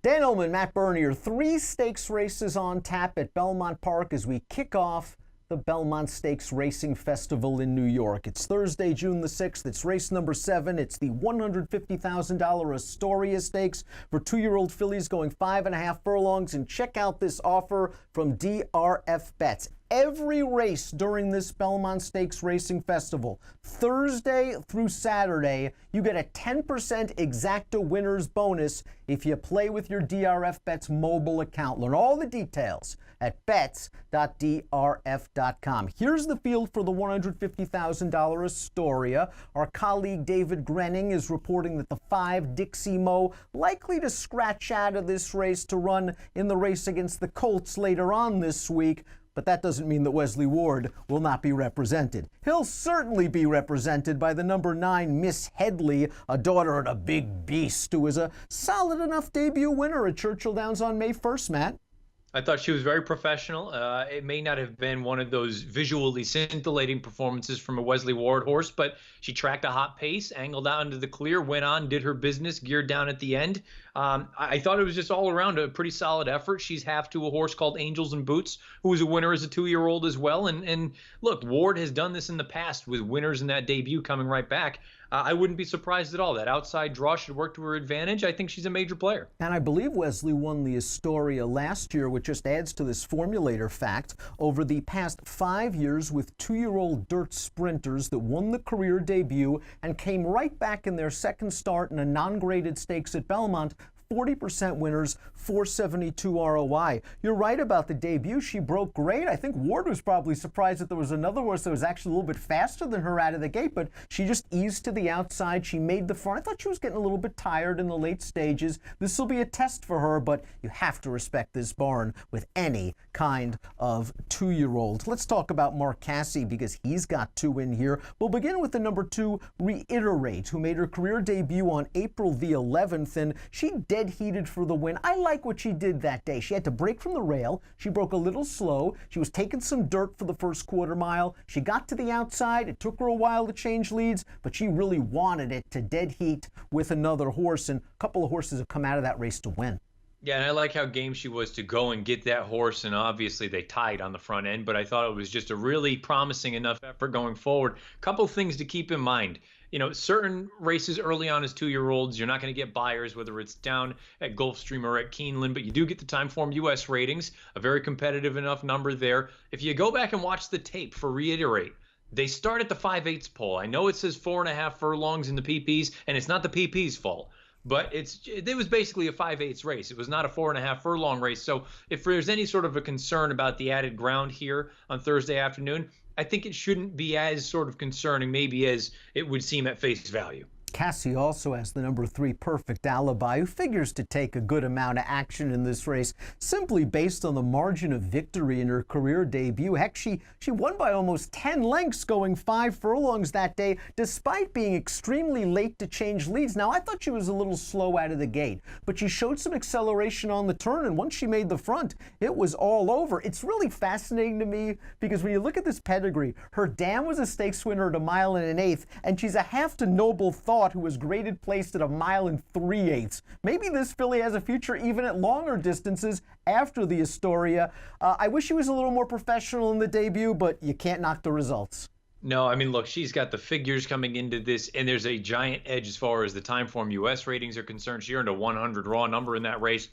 Dan Illman, Matt Bernier, 3 stakes races on tap at Belmont Park as we kick off the Belmont Stakes Racing Festival in New York. It's Thursday, June the 6th. It's race number 7. It's the $150,000 Astoria Stakes for 2-year-old fillies going 5.5 furlongs. And check out this offer from DRF Bets. Every race during this Belmont Stakes Racing Festival, Thursday through Saturday, you get a 10% exacta winners bonus if you play with your DRF Bets mobile account. Learn all the details at bets.drf.com. Here's the field for the $150,000 Astoria. Our colleague David Grenning is reporting that the 5 Dixie Mo likely to scratch out of this race to run in the race against the Colts later on this week. But that doesn't mean that Wesley Ward will not be represented. He'll certainly be represented by the number 9 Miss Headley, a daughter of a big beast who was a solid enough debut winner at Churchill Downs on May 1st, Matt. I thought she was very professional. It may not have been one of those visually scintillating performances from a Wesley Ward horse, but she tracked a hot pace, angled out into the clear, went on, did her business, geared down at the end. I thought it was just all around a pretty solid effort. She's half to a horse called Angels and Boots, who was a winner as a 2-year-old as well. And look, Ward has done this in the past with winners in that debut coming right back. I wouldn't be surprised at all. That outside draw should work to her advantage. I think she's a major player. And I believe Wesley won the Astoria last year, which just adds to this formulator fact. Over the past 5 years with 2-year-old dirt sprinters that won the career debut and came right back in their second start in a non-graded stakes at Belmont, 40% winners, 472 ROI. You're right about the debut. She broke great. I think Ward was probably surprised that there was another horse that was actually a little bit faster than her out of the gate, but she just eased to the outside. She made the front. I thought she was getting a little bit tired in the late stages. This will be a test for her, but you have to respect this barn with any kind of 2-year-old. Let's talk about Mark Casse because he's got 2 in here. We'll begin with the number 2, Reiterate, who made her career debut on April the 11th, and she dead heated for the win. I like what she did that day. She had to break from the rail. She broke a little slow. She was taking some dirt for the first quarter mile. She got to the outside. It took her a while to change leads, but she really wanted it to dead heat with another horse, and a couple of horses have come out of that race to win. Yeah, and I like how game she was to go and get that horse, and obviously they tied on the front end, but I thought it was just a really promising enough effort going forward. A couple things to keep in mind. You know, certain races early on as 2-year-olds, you're not going to get buyers, whether it's down at Gulfstream or at Keeneland, but you do get the Timeform US ratings, a very competitive enough number there. If you go back and watch the tape for Reiterate, they start at the 5/8 pole. I know it says 4.5 furlongs in the PPs, and it's not the PP's fault. But it was basically a 5/8 race. It was not a 4.5 furlong race. So if there's any sort of a concern about the added ground here on Thursday afternoon, I think it shouldn't be as sort of concerning maybe as it would seem at face value. Casse also has the number 3 Perfect Alibi, who figures to take a good amount of action in this race simply based on the margin of victory in her career debut. Heck, she won by almost 10 lengths going 5 furlongs that day, despite being extremely late to change leads. Now, I thought she was a little slow out of the gate, but she showed some acceleration on the turn, and once she made the front, it was all over. It's really fascinating to me because when you look at this pedigree, her dam was a stakes winner at 1 1/8, and she's a half to Noble Thought who was graded placed at 1 3/8. Maybe this filly has a future even at longer distances after the Astoria. I wish she was a little more professional in the debut, but you can't knock the results. No, I mean, look, she's got the figures coming into this, and there's a giant edge as far as the Timeform US ratings are concerned. She earned a 100 raw number in that race.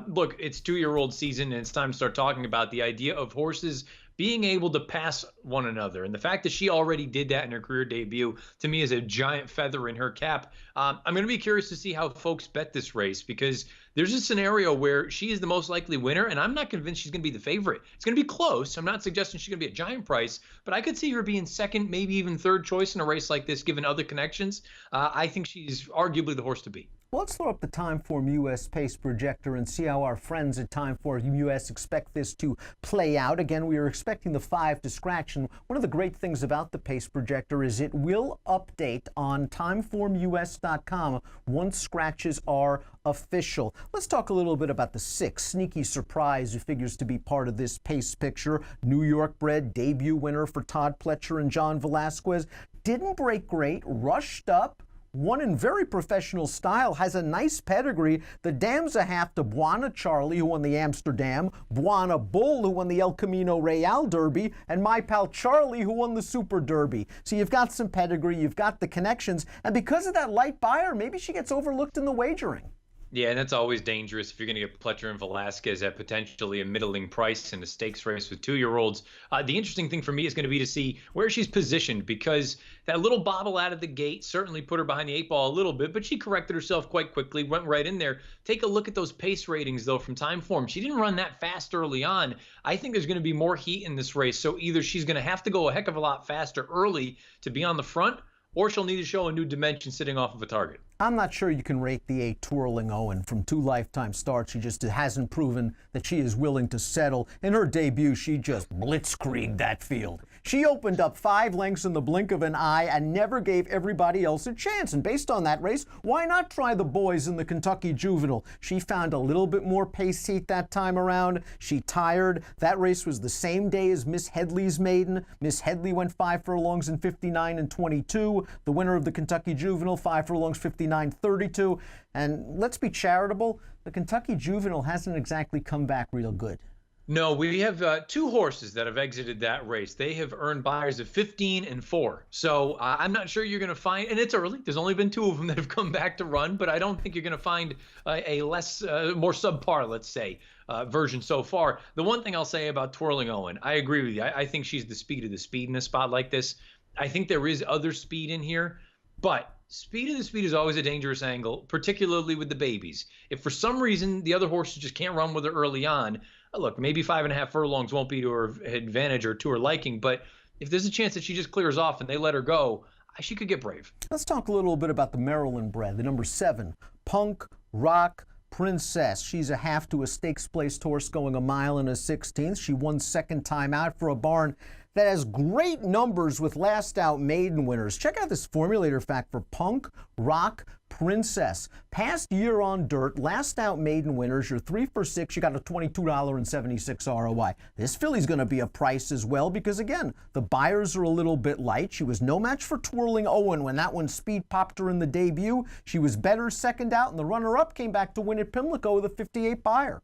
Look, it's 2-year-old season, and it's time to start talking about the idea of horses being able to pass one another. And the fact that she already did that in her career debut, to me, is a giant feather in her cap. I'm going to be curious to see how folks bet this race, because there's a scenario where she is the most likely winner, and I'm not convinced she's going to be the favorite. It's going to be close. I'm not suggesting she's going to be a giant price, but I could see her being second, maybe even third choice in a race like this, given other connections. I think she's arguably the horse to beat. Well, let's throw up the Timeform US pace projector and see how our friends at Timeform US expect this to play out. Again, we are expecting the 5 to scratch, and one of the great things about the pace projector is it will update on timeformus.com once scratches are official. Let's talk a little bit about the 6, Sneaky Surprise, who figures to be part of this pace picture. New York bred debut winner for Todd Pletcher and John Velasquez. Didn't break great, rushed up, won in very professional style, has a nice pedigree. The dam's a half to Buana Charlie, who won the Amsterdam, Buana Bull, who won the El Camino Real Derby, and my pal Charlie, who won the Super Derby. So you've got some pedigree, you've got the connections, and because of that light buyer, maybe she gets overlooked in the wagering. Yeah, and that's always dangerous if you're going to get Pletcher and Velasquez at potentially a middling price in a stakes race with 2-year-olds. The interesting thing for me is going to be to see where she's positioned, because that little bobble out of the gate certainly put her behind the 8 ball a little bit, but she corrected herself quite quickly, went right in there. Take a look at those pace ratings, though, from Timeform. She didn't run that fast early on. I think there's going to be more heat in this race, so either she's going to have to go a heck of a lot faster early to be on the front, or she'll need to show a new dimension sitting off of a target. I'm not sure you can rate the 8 Twirling Owen. From 2 lifetime starts, she just hasn't proven that she is willing to settle. In her debut, she just blitzkrieged that field. She opened up 5 lengths in the blink of an eye and never gave everybody else a chance. And based on that race, why not try the boys in the Kentucky Juvenile? She found a little bit more pace heat that time around. She tired. That race was the same day as Miss Headley's maiden. Miss Headley went 5 furlongs in 59 and 22. The winner of the Kentucky Juvenile, 5 furlongs, 59.32. And let's be charitable, the Kentucky Juvenile hasn't exactly come back real good. No, we have 2 horses that have exited that race. They have earned buyers of 15 and 4. So I'm not sure you're going to find, and it's early, there's only been 2 of them that have come back to run, but I don't think you're going to find a more subpar, let's say, version so far. The one thing I'll say about Twirling Owen, I agree with you. I think she's the speed of the speed in a spot like this. I think there is other speed in here, but speed of the speed is always a dangerous angle, particularly with the babies. If for some reason the other horses just can't run with her early on, look, maybe 5.5 furlongs won't be to her advantage or to her liking, but if there's a chance that she just clears off and they let her go, she could get brave. Let's talk a little bit about the Maryland bred, the number 7, Punk Rock Princess. She's a half to a stakes placed horse going 1 mile and a 16th. She won second time out for a barn that has great numbers with last out maiden winners. Check out this formulator fact for Punk Rock Princess. Past year on dirt, last out maiden winners, you're 3 for 6, you got a $22.76 ROI. This filly's going to be a price as well because, again, the buyers are a little bit light. She was no match for Twirling Owen when that one speed popped her in the debut. She was better second out, and the runner-up came back to win at Pimlico with a 58 buyer.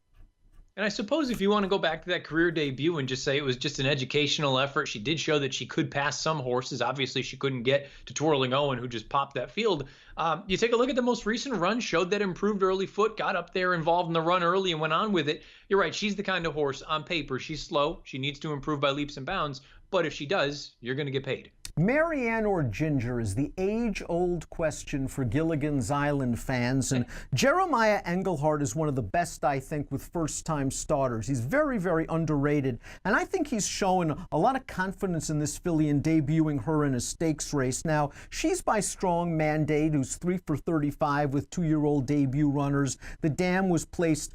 And I suppose if you want to go back to that career debut and just say it was just an educational effort, she did show that she could pass some horses. Obviously, she couldn't get to Twirling Owen, who just popped that field. You take a look at the most recent run, showed that improved early foot, got up there, involved in the run early, and went on with it. You're right. She's the kind of horse on paper. She's slow. She needs to improve by leaps and bounds. But if she does, you're going to get paid. Marianne or Ginger is the age-old question for Gilligan's Island fans, and Jeremiah Engelhardt is one of the best, I think, with first-time starters. He's very, very underrated, and I think he's showing a lot of confidence in this filly in debuting her in a stakes race. Now, she's by Strong Mandate, who's 3 for 35 with 2-year-old debut runners. The dam was placed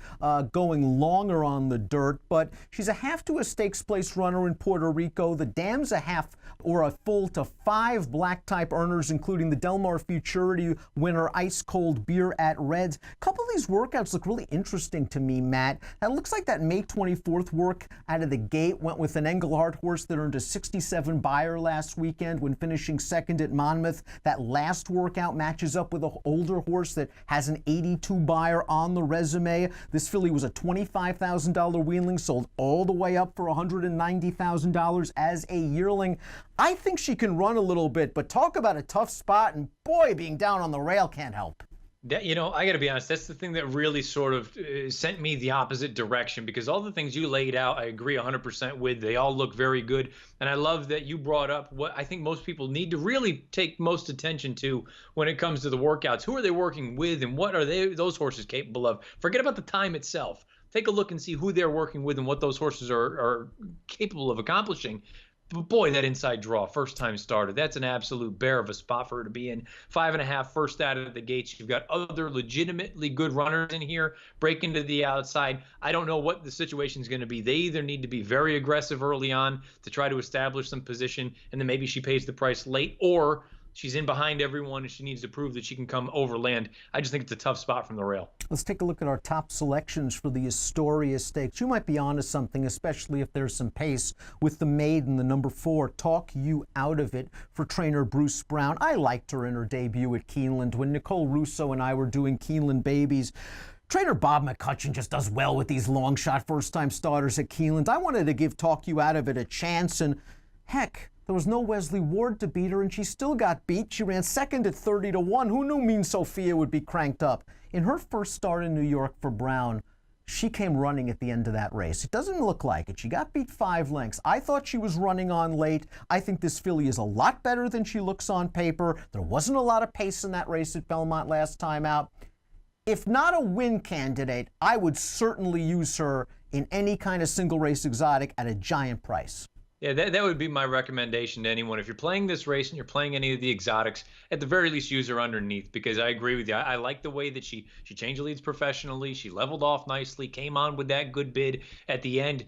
going longer on the dirt, but she's a half to a stakes place runner in Puerto Rico. The dam's a half or a full to 5 black type earners, including the Del Mar Futurity winner Ice Cold Beer at Reds. A couple of these workouts look really interesting to me, Matt. It looks like that May 24th work out of the gate went with an Engelhardt horse that earned a 67 buyer last weekend when finishing second at Monmouth. That last workout matches up with an older horse that has an 82 buyer on the resume. This filly was a $25,000 weanling, sold all the way up for $190,000 as a yearling. I think she can run a little bit, but talk about a tough spot, and boy, being down on the rail can't help. That, I got to be honest, that's the thing that really sort of sent me the opposite direction, because all the things you laid out, I agree 100% with. They all look very good. And I love that you brought up what I think most people need to really take most attention to when it comes to the workouts. Who are they working with, and what are those horses capable of? Forget about the time itself. Take a look and see who they're working with and what those horses are capable of accomplishing. But boy, that inside draw, first time starter, that's an absolute bear of a spot for her to be in. 5.5 first out of the gates. You've got other legitimately good runners in here, break into the outside. I don't know what the situation is going to be. They either need to be very aggressive early on to try to establish some position, and then maybe she pays the price late, or she's in behind everyone and she needs to prove that she can come overland. I just think it's a tough spot from the rail. Let's take a look at our top selections for the Astoria Stakes. You might be onto something, especially if there's some pace with the maiden, the number 4, Talk You Out of It for trainer Bruce Brown. I liked her in her debut at Keeneland when Nicole Russo and I were doing Keeneland Babies. Trainer Bob McCutcheon just does well with these long shot first-time starters at Keeneland. I wanted to give Talk You Out of It a chance, and heck, there was no Wesley Ward to beat her, and she still got beat. She ran second at 30-1. Who knew Mean Sophia would be cranked up? In her first start in New York for Brown, she came running at the end of that race. It doesn't look like it. She got beat 5 lengths. I thought she was running on late. I think this filly is a lot better than she looks on paper. There wasn't a lot of pace in that race at Belmont last time out. If not a win candidate, I would certainly use her in any kind of single race exotic at a giant price. Yeah, that would be my recommendation to anyone. If you're playing this race and you're playing any of the exotics, at the very least use her underneath, because I agree with you. I like the way that she changed leads professionally. She leveled off nicely, came on with that good bid at the end.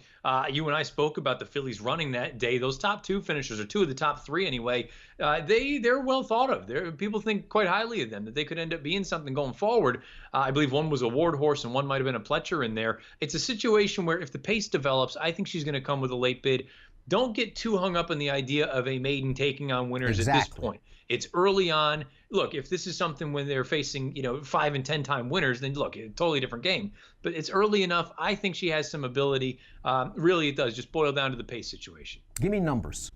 You and I spoke about the fillies running that day. Those top 2 finishers, or 2 of the top 3 anyway, they're well thought of. People think quite highly of them, that they could end up being something going forward. I believe one was a Ward horse and one might have been a Pletcher in there. It's a situation where if the pace develops, I think she's going to come with a late bid. Don't get too hung up on the idea of a maiden taking on winners at this point. It's early on. Look, if this is something when they're facing, 5 and 10 time winners, then look, a totally different game. But it's early enough. I think she has some ability. Really, it does just boil down to the pace situation. Give me numbers.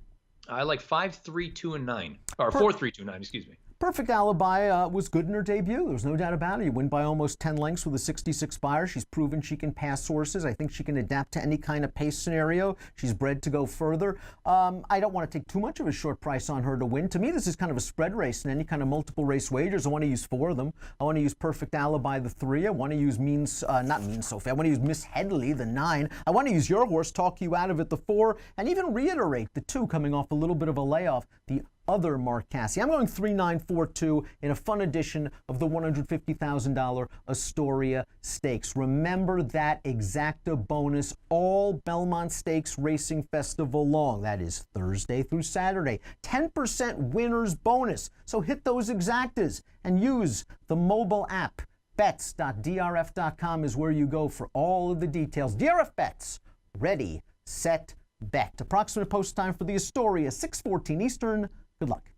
I like 5, 3, 2, and 9, or 4, 3, 2, 9. Excuse me. Perfect Alibi was good in her debut. There's no doubt about it. You win by almost 10 lengths with a 66 buyer. She's proven she can pass horses. I think she can adapt to any kind of pace scenario. She's bred to go further. I don't want to take too much of a short price on her to win. To me, this is kind of a spread race in any kind of multiple race wagers. I want to use 4 of them. I want to use Perfect Alibi, the 3. I want to use not Mean Sophie. I want to use Miss Headley, the 9. I want to use your horse, Talk You Out of It, the 4, and even reiterate the 2 coming off a little bit of a layoff, the other Mark Casse. I'm going 3-9-4-2 in a fun edition of the $150,000 Astoria Stakes. Remember that exacta bonus all Belmont Stakes Racing Festival long. That is Thursday through Saturday. 10% winners bonus. So hit those exactas and use the mobile app. Bets.drf.com is where you go for all of the details. DRF Bets. Ready, set, bet. Approximate post time for the Astoria, 6:14 Eastern. Good luck.